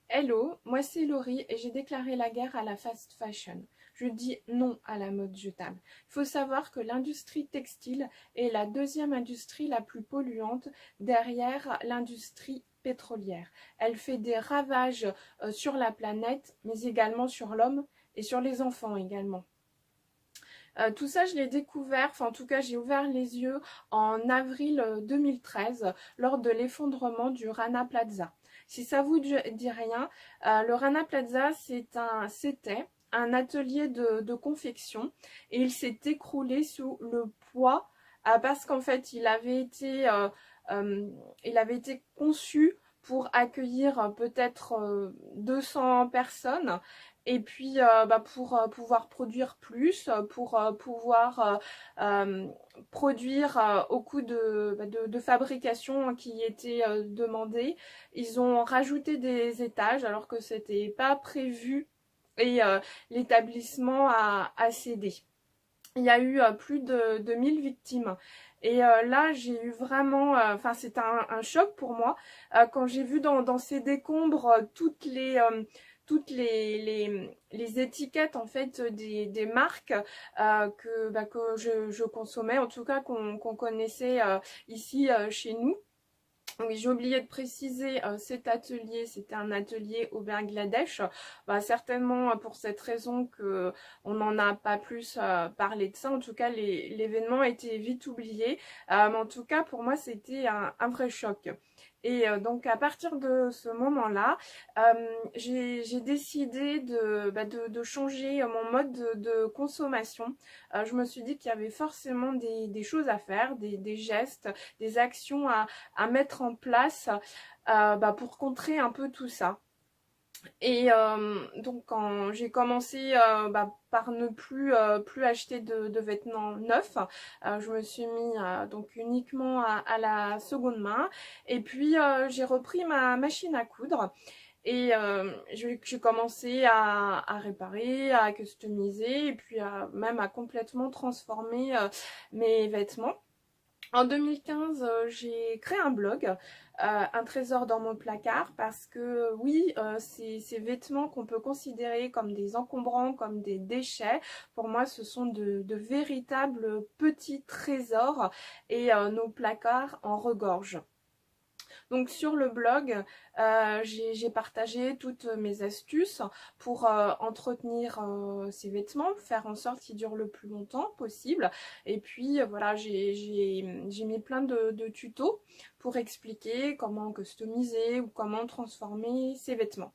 Hello, moi c'est Laurie et j'ai déclaré la guerre à la fast fashion. Je dis non à la mode jetable. Il faut savoir que l'industrie textile est la deuxième industrie la plus polluante derrière l'industrie pétrolière. Elle fait des ravages sur la planète, mais également sur l'homme et sur les enfants également. Tout ça, je l'ai découvert, enfin en tout cas j'ai ouvert les yeux en avril 2013 lors de l'effondrement du Rana Plaza. Si ça vous dit rien, le Rana Plaza c'était un atelier de confection et il s'est écroulé sous le poids parce qu'en fait il avait été conçu pour accueillir peut-être 200 personnes et puis pour pouvoir produire plus, pour pouvoir produire au coût de fabrication qui était demandé. Ils ont rajouté des étages alors que c'était pas prévu et l'établissement a cédé. Il y a eu plus de 1000 victimes. Et là, j'ai eu vraiment, enfin, c'était un choc pour moi quand j'ai vu dans ces décombres toutes les étiquettes en fait des marques que je consommais, en tout cas qu'on connaissait ici chez nous. Oui, j'ai oublié de préciser, cet atelier, c'était un atelier au Bangladesh. Bah, certainement pour cette raison que on n'en a pas plus parlé de ça. En tout cas, l'événement a été vite oublié. Mais en tout cas, pour moi, c'était un vrai choc. Et donc à partir de ce moment-là, j'ai décidé de changer mon mode de consommation. Je me suis dit qu'il y avait forcément des choses à faire, des gestes, des actions à mettre en place pour contrer un peu tout ça. Et donc quand j'ai commencé par ne plus acheter de vêtements neufs, je me suis mis donc uniquement à la seconde main. Et puis j'ai repris ma machine à coudre. Et j'ai commencé à réparer, à customiser et puis même à complètement transformer mes vêtements. En 2015, j'ai créé un blog, un trésor dans mon placard, parce que oui, ces vêtements qu'on peut considérer comme des encombrants, comme des déchets, pour moi ce sont de véritables petits trésors et nos placards en regorgent. Donc sur le blog, j'ai partagé toutes mes astuces pour entretenir ces vêtements, faire en sorte qu'ils durent le plus longtemps possible. Et puis voilà, j'ai mis plein de tutos pour expliquer comment customiser ou comment transformer ces vêtements.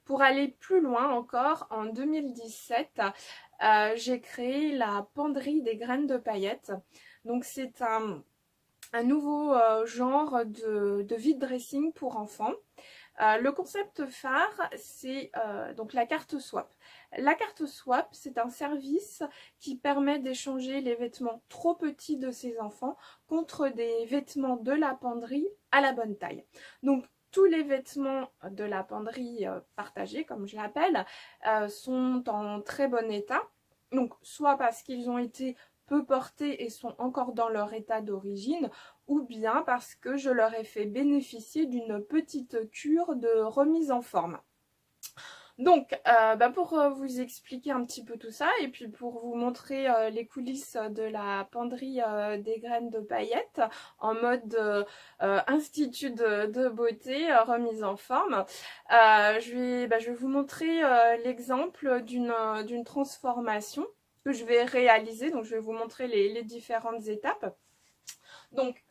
Pour aller plus loin encore, en 2017, j'ai créé la penderie des graines de paillettes. Donc c'est un nouveau genre de vide dressing pour enfants. Le concept phare, c'est donc la carte swap. La carte swap, c'est un service qui permet d'échanger les vêtements trop petits de ses enfants contre des vêtements de la penderie à la bonne taille. Donc, tous les vêtements de la penderie partagée, comme je l'appelle, sont en très bon état. Donc, soit parce qu'ils ont été peu portés et sont encore dans leur état d'origine, ou bien parce que je leur ai fait bénéficier d'une petite cure de remise en forme. Donc, pour vous expliquer un petit peu tout ça et puis pour vous montrer les coulisses de la penderie des graines de paillettes en mode institut de beauté, remise en forme, je vais vous montrer l'exemple d'une transformation que je vais réaliser. Donc, je vais vous montrer les différentes étapes. Donc,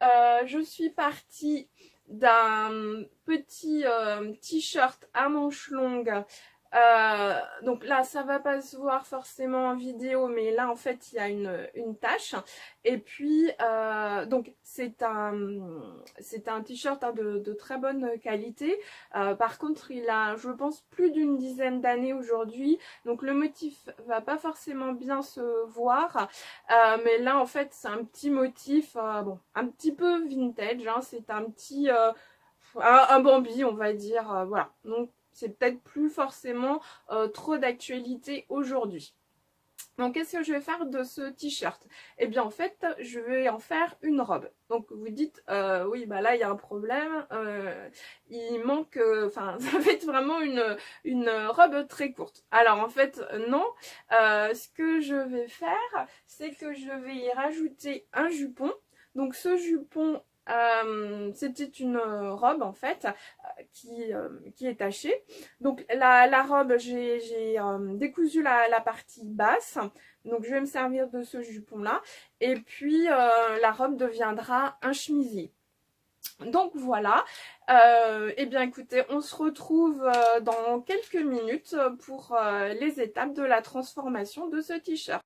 je suis partie d'un petit t-shirt à manches longues. Donc là, ça va pas se voir forcément en vidéo, mais là, en fait, il y a une tache. Et puis, donc, c'est un t-shirt de très bonne qualité. Par contre, il a, je pense, plus d'une dizaine d'années aujourd'hui. Donc, le motif va pas forcément bien se voir. Mais là, en fait, c'est un petit motif, bon, un petit peu vintage. Hein, c'est un petit... un Bambi, on va dire. Voilà. Donc, c'est peut-être plus forcément trop d'actualité aujourd'hui. Donc qu'est-ce que je vais faire de ce t-shirt? Eh bien en fait je vais en faire une robe. Donc vous dites oui bah là il y a un problème, il manque, enfin ça va être vraiment une robe très courte. Alors en fait non, ce que je vais faire c'est que je vais y rajouter un jupon. Donc ce jupon c'était une robe en fait qui est tachée. Donc la robe, j'ai décousu la partie basse. Donc je vais me servir de ce jupon là. Et puis la robe deviendra un chemisier. Donc voilà, et bien écoutez, on se retrouve dans quelques minutes pour les étapes de la transformation de ce t-shirt.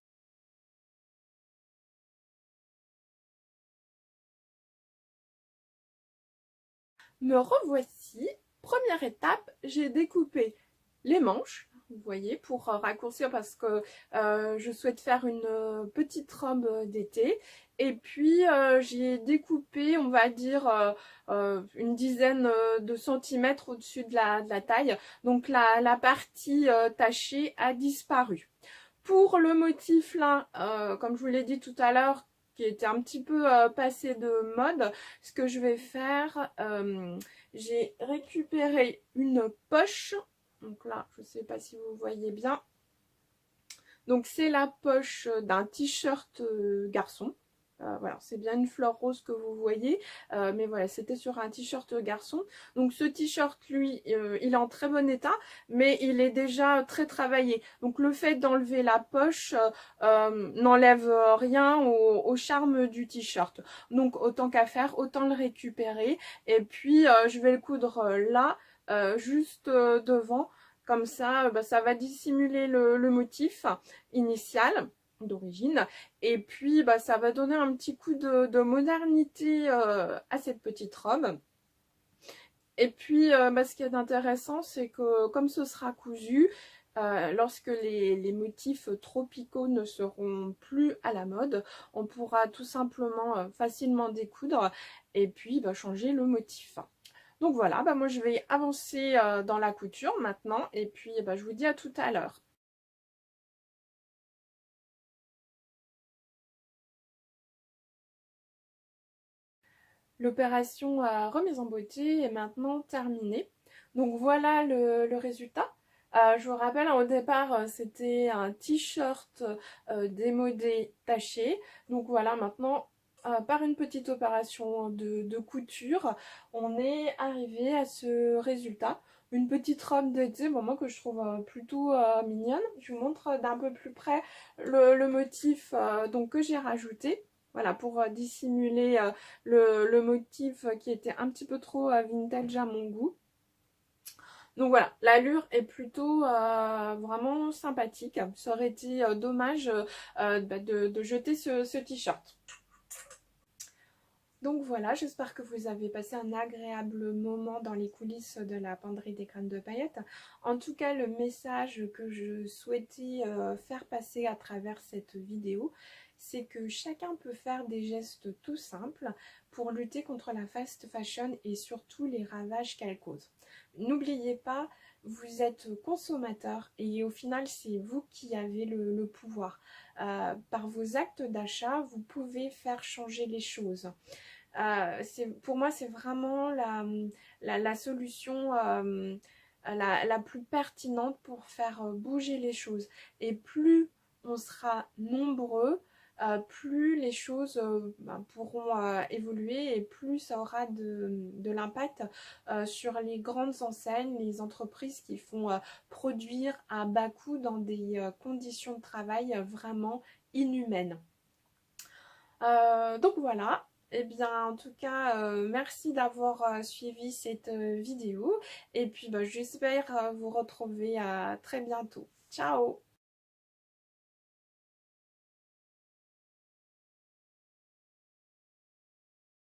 Me revoici. Première étape, j'ai découpé les manches, vous voyez, pour raccourcir parce que je souhaite faire une petite robe d'été. Et puis j'ai découpé, on va dire, une dizaine de centimètres au-dessus de la taille. Donc la partie tachée a disparu. Pour le motif là, comme je vous l'ai dit tout à l'heure, qui était un petit peu passé de mode, ce que je vais faire, j'ai récupéré une poche. Donc là, je ne sais pas si vous voyez bien. Donc c'est la poche d'un t-shirt garçon. Voilà, c'est bien une fleur rose que vous voyez, mais voilà, c'était sur un t-shirt garçon. Donc ce t-shirt, lui, il est en très bon état, mais il est déjà très travaillé. Donc le fait d'enlever la poche n'enlève rien au charme du t-shirt. Donc autant qu'à faire, autant le récupérer. Et puis je vais le coudre là, juste devant. Comme ça, bah, ça va dissimuler le motif initial d'origine. Et puis, bah, ça va donner un petit coup de modernité à cette petite robe. Et puis, bah, ce qui est intéressant, c'est que comme ce sera cousu, lorsque les motifs tropicaux ne seront plus à la mode, on pourra tout simplement facilement découdre et puis bah, changer le motif. Donc voilà, bah moi je vais avancer dans la couture maintenant et puis bah, je vous dis à tout à l'heure. L'opération remise en beauté est maintenant terminée. Donc voilà le résultat. Je vous rappelle, au départ, c'était un t-shirt démodé taché. Donc voilà, maintenant, par une petite opération de couture, on est arrivé à ce résultat. Une petite robe d'été, bon, moi que je trouve plutôt mignonne. Je vous montre d'un peu plus près le motif donc, que j'ai rajouté. Voilà, pour dissimuler le motif qui était un petit peu trop vintage à mon goût. Donc voilà, l'allure est plutôt vraiment sympathique. Ça aurait été dommage bah, de jeter ce t-shirt. Donc voilà, j'espère que vous avez passé un agréable moment dans les coulisses de la penderie des graines de paillettes. En tout cas, le message que je souhaitais faire passer à travers cette vidéo, c'est que chacun peut faire des gestes tout simples pour lutter contre la fast fashion et surtout les ravages qu'elle cause. N'oubliez pas, vous êtes consommateur et au final, c'est vous qui avez le pouvoir. Par vos actes d'achat, vous pouvez faire changer les choses. Pour moi, c'est vraiment la solution la plus pertinente pour faire bouger les choses. Et plus on sera nombreux, plus les choses pourront évoluer et plus ça aura de l'impact sur les grandes enseignes, les entreprises qui font produire à bas coût dans des conditions de travail vraiment inhumaines. Donc voilà, et bien en tout cas merci d'avoir suivi cette vidéo et puis bah, j'espère vous retrouver très bientôt. Ciao!